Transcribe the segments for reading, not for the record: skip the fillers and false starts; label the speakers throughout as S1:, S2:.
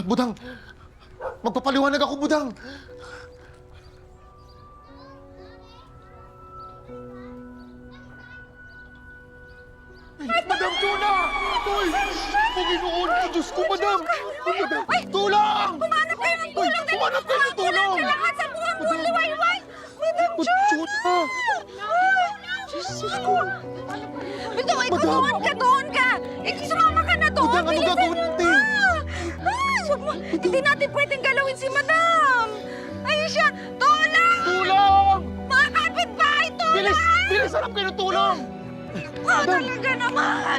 S1: Budang! Magpapaliwanag ako, Budang! Madam Chona! Hoy! Panginoon ko, Diyos ko, Madam! Madam, tulong!
S2: Humanap kayo ng tulong!
S1: Humanap kayo ng tulong!
S2: Kailangan sa buwang mo, liwayway! Madam
S1: Chona!
S2: Jesus ko! Bito, doon ka! Sumama ka na doon!
S1: Budang, ano gagawin natin?
S2: Hindi natin pwedeng galawin si Madam! Ayun siya! Tulong!
S1: Tulong!
S2: Mga kapitbahay, tulong!
S1: Bilis! Bilis! Hanap kayo ng tulong!
S2: Talaga naman!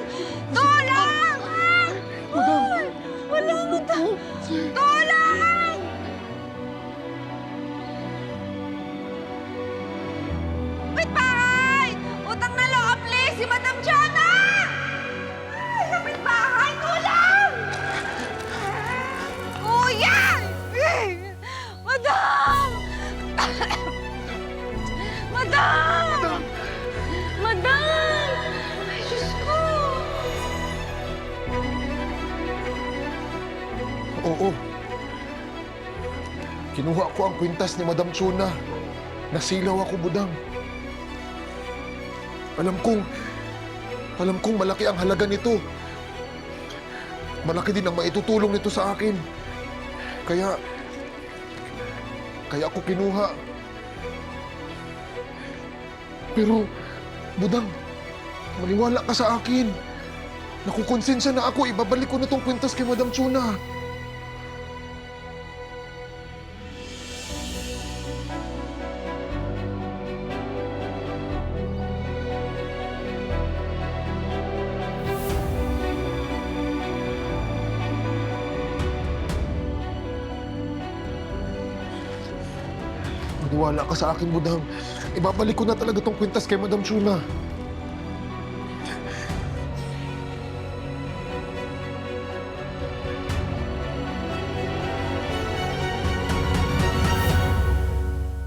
S2: Tulong!
S1: Madam!
S2: Wala, Madam! Tulong! Kapitbahay! Utang na loob, please! Si Madam Chona! Kapitbahay, tulong! Kuya! Madam! Madam! Madam! Ay, Diyos ko!
S1: Oo. Kinuha ko ang kwintas ni Madam Chona. Nasilaw ako, Budang. Alam kong malaki ang halaga nito. Malaki din ang maitutulong nito sa akin. Kaya ako kinuha. Pero, Budang, maniwala ka sa akin. Nakukonsensya na ako. Ibabalik ko na tong kwintas kay Madam Chona. Maniwala ka sa akin, Budang. Ibabalik ko na talaga tong kwintas kay Madam Chona.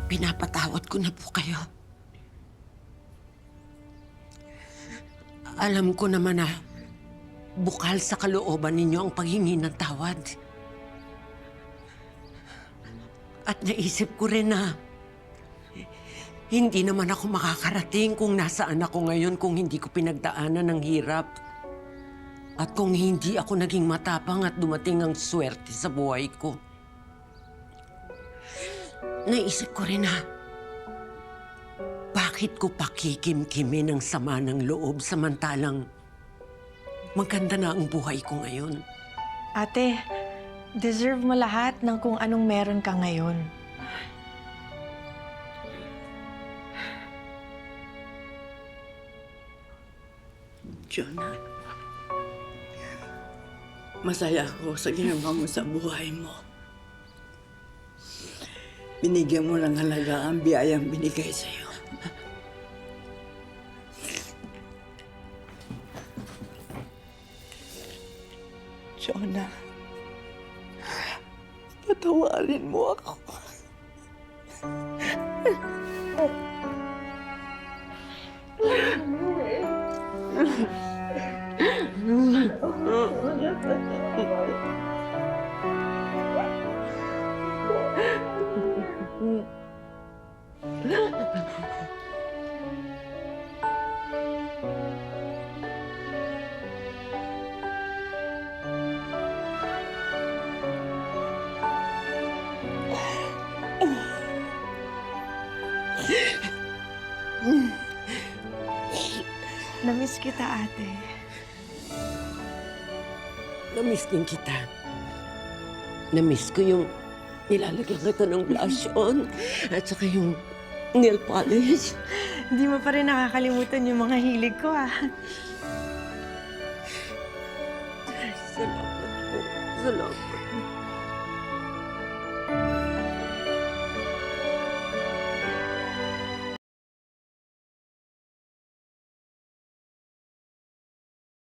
S3: Pinapatawad ko na po kayo. Alam ko naman na bukal sa kalooban ninyo ang paghingi ng tawad. At naisip ko rin na hindi naman ako makakarating kung nasaan ako ngayon kung hindi ko pinagdaanan ng hirap. At kung hindi ako naging matapang at dumating ang swerte sa buhay ko. Naisip ko rin na bakit ko pakikimkimin ang sama ng loob samantalang maganda na ang buhay ko ngayon.
S4: Ate, deserve mo lahat ng kung anong meron ka ngayon.
S5: Jonah, masaya ako sa ginawa mo sa buhay mo. Binigyan mo ng halaga ang biyayang binigay sa'yo. Jonah, patawarin mo ako.
S4: Namiss kita, ate.
S3: Namiss din kita. Namiss ko yung nilalagyan kita ng blush on at saka yung nail polish.
S4: Hindi mo pa rin nakakalimutan yung mga hilig ko, ah.
S3: Salamat po. Salamat.